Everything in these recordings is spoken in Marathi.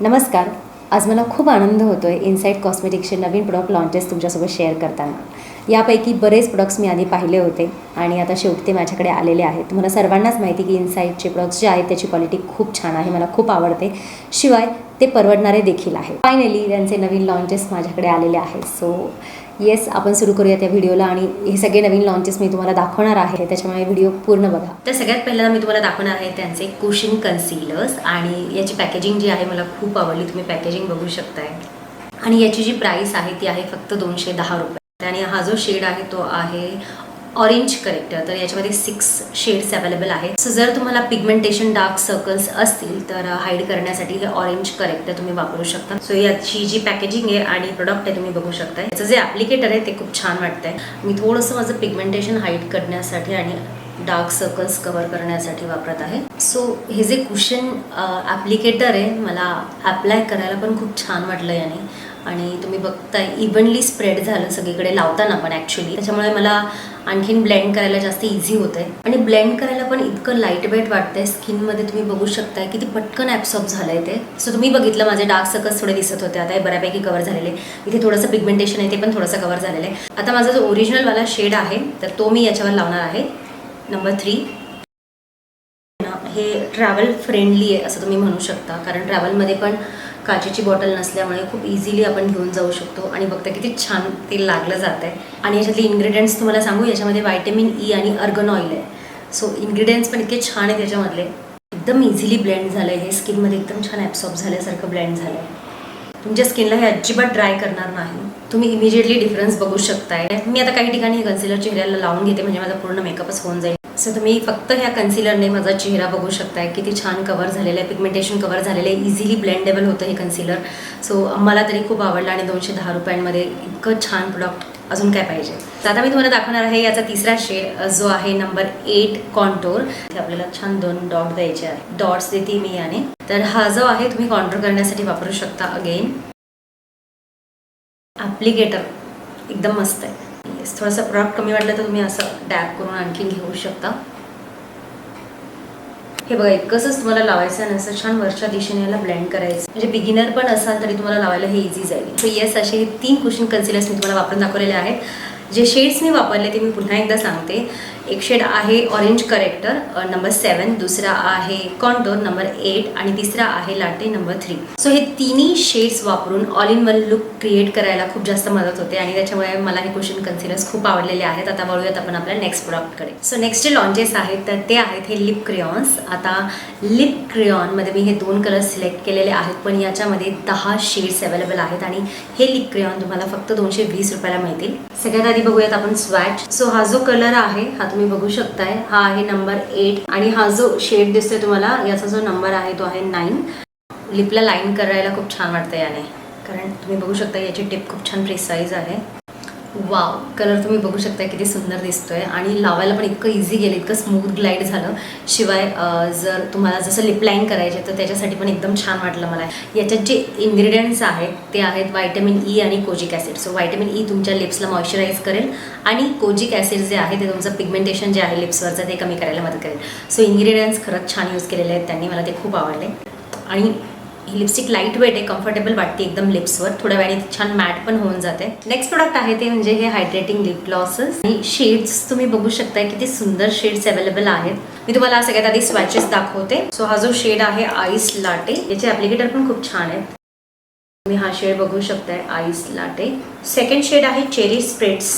नमस्कार. आज मला खूप आनंद होतो आहे इनसाईट कॉस्मेटिक्सचे नवीन प्रोडक्ट लॉन्चेस तुमच्यासोबत शेअर करताना. यापैकी बरेच प्रोडक्ट्स मी आधी पाहिले होते आणि आता शेवटी ते माझ्याकडे आलेले आहेत. तुम्हाला सर्वांनाच माहिती की इनसाईटचे प्रोडक्ट्स जे आहेत त्याची क्वालिटी खूप छान आहे, मला खूप आवडते. शिवाय ते परवडणारे देखील आहे. फायनली त्यांचे नवीन लॉन्चेस माझ्याकडे आलेले आहेत. सो येस, आपण सुरू करूया त्या व्हिडिओला आणि हे सगळे नवीन लॉन्चेस मी तुम्हाला दाखवणार आहे, त्याच्यामुळे व्हिडिओ पूर्ण बघा. तर सगळ्यात पहिल्यांदा मी तुम्हाला दाखवणार आहे त्यांचे कुशन कन्सीलर्स आणि याची पॅकेजिंग जी आहे मला खूप आवडली. तुम्ही पॅकेजिंग बघू शकताय आणि याची जी प्राइस आहे ती आहे फक्त 210 रुपये. आणि हा जो शेड आहे तो आहे ऑरेंज करेक्टर. तर याच्यामध्ये 6 शेड्स अवेलेबल आहेत. सो जर तुम्हाला पिगमेंटेशन डार्क सर्कल्स असतील तर हाईड करण्यासाठी हे ऑरेंज करेक्टर तुम्ही वापरू शकता. सो याची जी पॅकेजिंग आहे आणि प्रोडक्ट आहे तुम्ही बघू शकता. याचं जे ॲप्लिकेटर आहे ते खूप छान वाटतंय. मी थोडंसं माझं पिगमेंटेशन हाईड करण्यासाठी आणि डार्क सर्कल्स कव्हर करण्यासाठी वापरत आहे. सो हे जे कुशन ॲप्लिकेटर आहे मला ॲप्लाय करायला पण खूप छान वाटलं याने. आणि तुम्ही बघताय इव्हनली स्प्रेड झालं सगळीकडे लावताना पण ॲक्च्युली, त्याच्यामुळे मला आणखीन ब्लेंड करायला जास्त इझी होतं आहे. आणि ब्लेंड करायला पण इतकं लाईट वेट वाटतंय. स्किनमध्ये तुम्ही बघू शकताय किती पटकन ॲब्सॉर्ब झालं आहे ते. सो तुम्ही बघितलं माझे डार्क सर्कल्स थोडे दिसत होते, आता हे बऱ्यापैकी कव्हर झालेले. इथे थोडंसं पिगमेंटेशन आहे ते पण थोडंसं कव्हर झालेलं आहे. आता माझा जो ओरिजिनलवाला शेड आहे तर तो मी याच्यावर लावणार आहे, नंबर 3. हे ट्रॅव्हल फ्रेंडली आहे असं तुम्ही म्हणू शकता, कारण ट्रॅव्हलमध्ये पण काचेची बॉटल नसल्यामुळे खूप इझिली आपण घेऊन जाऊ शकतो. आणि बघता किती छान ते लागलं जात आहे. आणि याच्यातले इन्ग्रेडियंट्स तुम्हाला सांगू, याच्यामध्ये व्हायटॅमिन ई आणि अर्गन ऑइल आहे. सो इन्ग्रेडियंट्स पण इतके छान आहेत याच्यामधले. एकदम इझिली ब्लेंड झालं आहे हे. स्किनमध्ये एकदम छान ॲब्सॉर्ब झाल्यासारखं ब्लेंड झालं आहे. तुमच्या स्किनला हे अजिबात ड्राय करणार नाही. तुम्ही इमिजिएटली डिफरन्स बघू शकताय. मी आता काही ठिकाणी हे कन्सिलर चेहऱ्याला लावून घेते, म्हणजे माझा पूर्ण मेकअपच होऊन जाईल. सो तुम्ही फक्त ह्या कन्सिलरने माझा चेहरा बघू शकताय किती छान कव्हर झालेलं आहे, पिगमेंटेशन कव्हर झालेलं आहे. इझिली ब्लेंडेबल होतं हे कन्सिलर. सो मला तरी खूप आवडलं आणि 210 रुपयांमध्ये इतकं छान प्रोडक्ट अजून काय पाहिजे. तर आता मी तुम्हाला दाखवणार आहे याचा तिसरा शेड जो आहे नंबर 8 कॉन्टोर. इथे आपल्याला छान 2 डॉट द्यायचे आहे, डॉट्स देते मी याने. तर हा जो आहे तुम्ही कॉन्टोर करण्यासाठी वापरू शकता. अगेन ॲप्लिकेटर एकदम मस्त आहे. येस, थोडंसं प्रॉडक्ट कमी वाटलं तर तुम्ही असं डॅप करून आणखीन घेऊ शकता. हे बघा, एकच तुम्हाला लावायचं आहे, असं छान वरच्या दिशेने याला ब्लेंड करायचं. म्हणजे बिगिनर पण असाल तरी तुम्हाला लावायला हे इझी जाईल. सो येस, असे 3 कुशन कन्सिलर्स मी तुम्हाला वापरून दाखवलेले आहेत. जे शेड्स मी वापरले ते मी पुन्हा एकदा सांगते. एक शेड आहे ऑरेंज करेक्टर नंबर 7, दुसरा आहे कॉन्टोर नंबर 8 आणि तिसरा आहे लाटे नंबर 3. सो हे तिन्ही शेड्स वापरून all in one look create करायला खूप जास्त मदत होते आणि त्याच्यामुळे मला हे कुशन कन्सिलर्स खूप आवडलेले आहेत. आता वळूयात आपण आपल्या नेक्स्ट प्रोडक्टकडे. सो नेक्स्ट जे लॉन्चेस आहेत तर ते आहेत हे लिप क्रेयॉन्स. आता लिप क्रेयॉनमध्ये मी हे 2 कलर्स सिलेक्ट केलेले आहेत, पण याच्यामध्ये 10 शेड्स अवेलेबल आहेत आणि हे लिप क्रेयॉन तुम्हाला फक्त 220 रुपयाला मिळतील. सगळ्यात आधी बघूयात आपण स्वॅच. सो हा जो कलर आहे हा तुम्ही बघू शकताय, हा आहे नंबर 8 आणि हा जो शेड दिसतोय तुम्हाला याचा जो नंबर आहे तो आहे 9. लिपला लाईन करायला खूप छान वाटतं याने, कारण तुम्ही बघू शकता याची टिप खूप छान प्रिसाईज आहे. वाव, कलर तुम्ही बघू शकता किती सुंदर दिसतोय आणि लावायला पण इतकं इझी गेलं, इतकं स्मूथ ग्लाइड झालं. शिवाय जर तुम्हाला जसं लिप लाईन करायचे तर त्याच्यासाठी पण एकदम छान वाटलं मला. याच्यात जे इन्ग्रेडियंट्स आहेत ते आहेत व्हायटॅमिन ई आणि kojic acid. So vitamin E तुमच्या लिप्सला मॉइश्चराईज करेल आणि कोजिक ॲसिड जे आहे ते तुमचं पिगमेंटेशन जे आहे लिप्सवरचं ते कमी करायला मदत करेल. सो इन्ग्रेडियंट्स खरंच छान यूज केलेले आहेत त्यांनी, मला ते खूप आवडले. आणि ही लिपस्टिक लाईट वेट आहे, कम्फर्टेबल वाटते एकदम लिप्सवर. थोड्या वेळाने छान मॅट पण होऊन जाते. नेक्स्ट प्रोडक्ट आहे ते म्हणजे हे हायड्रेटिंग लिप ग्लॉसेस. आणि शेड्स तुम्ही बघू शकताय किती सुंदर शेड्स अवेलेबल आहेत. मी तुम्हाला सगळ्यात आधी स्वॅचेस दाखवते. सो हा जो शेड आहे आईस लाटे, याचे ॲप्लिकेटर पण खूप छान आहेत. तुम्ही हा शेड बघू शकताय आईस लाटे. सेकंड शेड आहे चेरी स्प्रेड्स.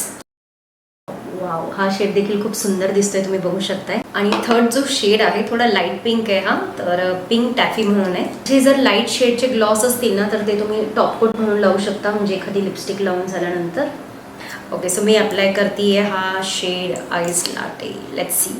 वाव, हा शेड देखील खूप सुंदर दिसतोय, तुम्ही बघू शकताय. आणि थर्ड जो शेड आहे थोडा लाईट पिंक आहे. हा तर पिंक टॅफी म्हणून आहे. जे जर लाईट शेडचे ग्लॉस असतील ना तर ते तुम्ही टॉप कोट म्हणून लावू शकता, म्हणजे एखादी लिपस्टिक लावून झाल्यानंतर. ओके, सो मी अप्लाय करते हा shade ice latte. Let's see.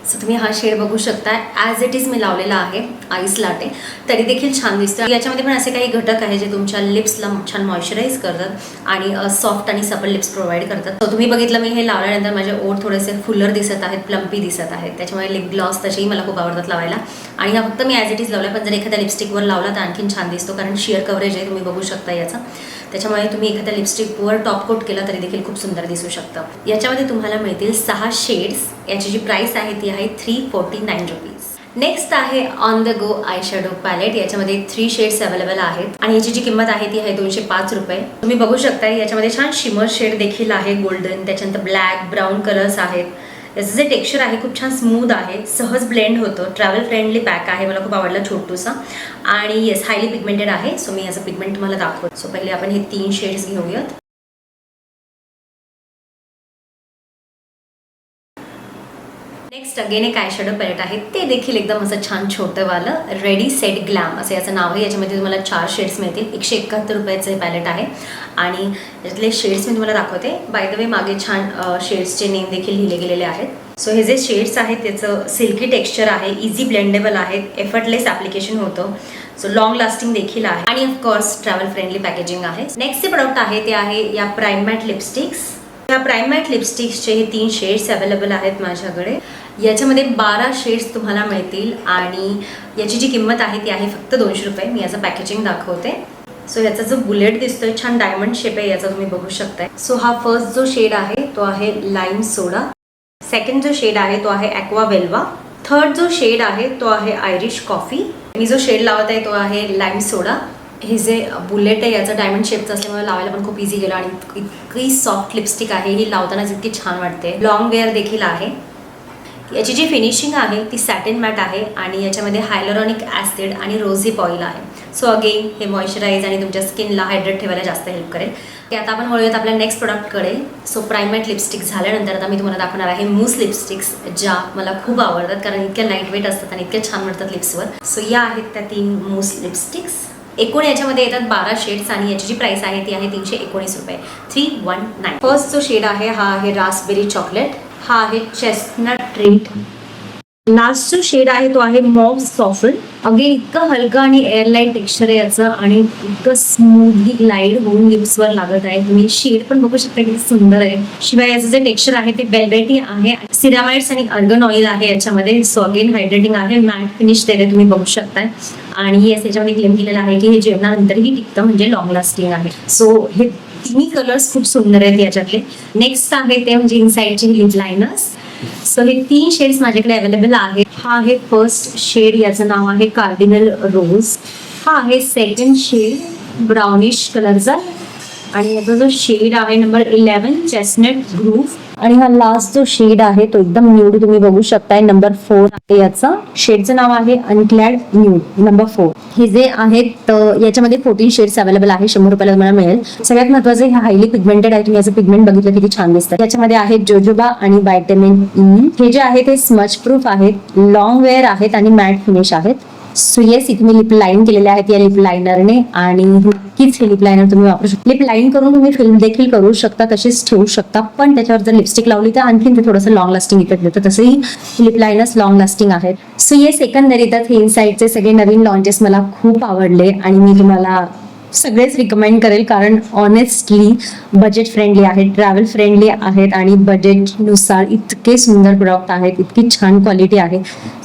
So तुम्ही हा शेड बघू शकता, ॲज इट इज मी लावलेला आहे आईस लाटे, तरी देखील छान दिसतं. याच्यामध्ये पण असे काही घटक आहे जे तुमच्या लिप्सला छान मॉइश्चराईज करतात आणि सॉफ्ट आणि सपल लिप्स प्रोव्हाइड करतात. सो तुम्ही बघितलं मी हे लावल्यानंतर माझे ओठ थोडेसे फुलर दिसत आहेत, प्लम्पी दिसत आहेत. त्याच्यामुळे लिप ग्लॉस तसेही मला खूप आवडतात लावायला. आणि हा फक्त मी ॲज इट इज लावला, पण जर एखाद्या लिपस्टिकवर लावला तर आणखीन छान दिसतो, कारण शेअर कव्हरेज आहे, तुम्ही बघू शकता याचं. त्याच्यामुळे तुम्ही एखाद्या लिपस्टिकवर टॉप कोट केला तरी देखील खूप सुंदर दिसू शकतं. याच्यामध्ये तुम्हाला मिळतील 6 शेड्स. याची जी प्राइस आहे ती आहे 349 रुपीज. नेक्स्ट आहे on the go eye shadow palette. याच्यामध्ये 3 शेड्स अवेलेबल आहेत आणि याची जी किंमत आहे ती आहे 205 रुपये. तुम्ही बघू शकता याच्यामध्ये छान शिमर शेड देखील आहे, गोल्डन, त्याच्यानंतर ब्लॅक, ब्राऊन कलर्स आहेत. याचं जे टेक्स्चर आहे खूप छान स्मूथ आहे, सहज ब्लेंड होतं, ट्रॅव्हल फ्रेंडली पॅक आहे, मला खूप आवडला छोटूसा. आणि येस हायली पिगमेंटेड आहे. सो मी याचं पिगमेंट तुम्हाला दाखवतो. सो पहिले आपण हे 3 शेड्स घेऊयात. नेक्स्ट अगेन एक आय शॅडो पॅलेट आहे, ते देखील एकदम असं छान छोटंवालं, रेडी सेट ग्लॅम असं याचं नाव आहे. याच्यामध्ये तुम्हाला 4 शेड्स मिळतील. 171 रुपयाचं हे पॅलेट आहे आणि यातले शेड्स मी तुम्हाला दाखवते. बाय द वे मागे छान शेड्सचे नेम देखील लिहिले गेलेले आहेत. सो हे जे शेड्स आहेत त्याचं सिल्की टेक्स्चर आहे, इझी ब्लेंडेबल आहेत, एफर्टलेस ॲप्लिकेशन होतं, सो लॉंग लास्टिंग देखील आहे आणि ऑफकोर्स ट्रॅव्हल फ्रेंडली पॅकेजिंग आहे. नेक्स्ट जे प्रोडक्ट आहे ते आहे या प्राइम मॅट लिपस्टिक्स. या प्राइम मॅट लिपस्टिक्सचे हे 3 शेड्स अवेलेबल आहेत माझ्याकडे. याच्यामध्ये 12 शेड्स तुम्हाला मिळतील आणि याची जी किंमत आहे ती आहे फक्त 200 रुपये. मी याचं पॅकेजिंग दाखवते. सो याचा जो बुलेट दिसतोय छान डायमंड शेप आहे याचा, तुम्ही बघू शकताय. सो हा फर्स्ट जो शेड आहे तो आहे लाईम सोडा. सेकंड जो शेड आहे तो आहे ॲक्वा वेल्वा. थर्ड जो शेड आहे तो आहे आयरिश कॉफी. मी जो शेड लावत आहे तो आहे लाईम सोडा. हे जे बुलेट आहे याचं डायमंड शेपचं असल्यामुळे लावायला पण खूप इझी गेलं आणि इतकी सॉफ्ट लिपस्टिक आहे ही, लावतानाच इतकी छान वाटते. लॉंग वेअर देखील आहे. याची जी फिनिशिंग आहे ती सॅटिन मॅट आहे आणि याच्यामध्ये हायलोरॉनिक ॲसिड आणि रोझिप ऑइल आहे. सो अगेन हे मॉइश्चराईज आणि तुमच्या स्किनला हायड्रेट ठेवायला जास्त हेल्प करेल. ते आता आपण वळूयात आपल्या नेक्स्ट प्रोडक्टकडे. सो प्राइम मॅट लिपस्टिक झाल्यानंतर आता मी तुम्हाला दाखवणार आहे मूस लिपस्टिक्स, ज्या मला खूप आवडतात कारण इतक्या लाईट वेट असतात आणि इतक्या छान वाटतात लिप्सवर. सो या आहेत त्या 3 मूस लिपस्टिक्स. एकूण याच्यामध्ये येतात 12 शेड्स आणि याची जी प्राइस आहे ती आहे 319 रुपये, 319. फर्स्ट जो शेड आहे हा आहे रास्पबेरी चॉकलेट. हा आहे चेस्टनट ट्रीट. लास्ट जो शेड आहे तो आहे मॉव सॉफ्ट. अगेन इतकं हलकं आणि एअरलाईट टेक्स्चर आहे याचं आणि इतकं स्मूथली ग्लाइड होऊन लिप्सवर लागत आहे. तुम्ही शेड पण बघू शकता किती सुंदर आहे. शिवाय याचं जे टेक्स्चर आहे ते वेल्वेटी आहे. सिरामाइड्स आणि आर्गन ऑइल आहे याच्यामध्ये. सो अगेन हायड्रेटिंग आहे, मॅट फिनिश ते तुम्ही बघू शकताय. आणि येस याच्यामध्ये क्लेम केलेलं आहे की हे जेवणानंतरही टिकतं, म्हणजे लॉंग लास्टिंग आहे. सो हे तिन्ही कलर्स खूप सुंदर आहेत याच्यातले. नेक्स्ट आहे ते म्हणजे इनसाइडचे लिप लायनर्स. सो हे 3 शेड्स माझ्याकडे अवेलेबल आहेत. हा आहे फर्स्ट शेड, याचं नाव आहे कार्डिनल रोज. हा आहे सेकंड शेड ब्राउनिश कलरचा आणि याचा जो शेड आहे नंबर 11 चेस्टनट ग्रूव्ह. आणि हा लास्ट जो शेड आहे तो एकदम न्यूड तुम्ही बघू शकताय, नंबर 4 आहे याचा. शेडचं नाव आहे अनक्लॅड न्यूड नंबर 4. हे जे आहेत याच्यामध्ये 14 शेड्स अवेलेबल आहे. 100 रुपयाला तुम्हाला मिळेल. सगळ्यात महत्त्वाचं हे हायली पिगमेंटेड आहे. तुम्ही याचं पिगमेंट बघितलं किती छान दिसतं. याच्यामध्ये आहे जोजोबा आणि व्हायटॅमिन ई. हे जे आहे ते स्मच प्रूफ आहेत, लॉंग वेअर आहेत आणि मॅट फिनिश आहेत. सो येस इथे मी लिप लाईन केलेले आहेत या लिप लायनरने आणि नक्कीच हे लिप लायनर तुम्ही वापरू शकता. लिप लाईन करून तुम्ही फिल्म देखील करू शकता, तशीच ठेवू शकता, पण त्याच्यावर जर लिपस्टिक लावली तर आणखीन ते थोडंसं लॉंग लास्टिंग इफेक्ट देतं. तसंही लिप लायनर्स लॉंग लास्टिंग आहेत. सो येस एकंदरीतच हे इनसाइडचे सगळे नवीन लॉन्चेस मला खूप आवडले आणि मी तुम्हाला सगळेच रिकमेंड करेल कारण ऑनेस्टली बजेट फ्रेंडली आहेत, ट्रॅव्हल फ्रेंडली आहेत आणि बजेटनुसार इतके सुंदर प्रोडक्ट आहेत, इतकी छान क्वालिटी आहे.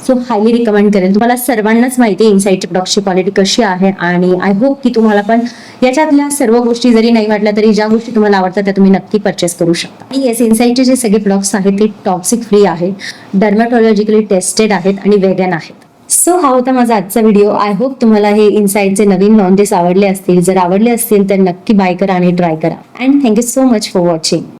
सो हायली रिकमेंड करेल. तुम्हाला सर्वांनाच माहिती आहे इनसाइडच्या प्रोडक्टची क्वालिटी कशी आहे आणि आय होप की तुम्हाला पण याच्यातल्या सर्व गोष्टी जरी नाही वाटल्या तरी ज्या गोष्टी तुम्हाला आवडतात त्या तुम्ही नक्की परचेस करू शकता. आणि येस इनसाइडचे जे सगळे प्रोडक्ट्स आहेत ते टॉक्सिक फ्री आहेत, डर्मॅटॉलॉजिकली टेस्टेड आहेत आणि वेगन आहेत. सो हा होता माझा आजचा व्हिडिओ. आय होप तुम्हाला हे इनसाइडचे नवीन लॉन्चेस आवडले असतील. जर आवडले असतील तर नक्की बाय करा आणि ट्राय करा. And thank you so much for watching.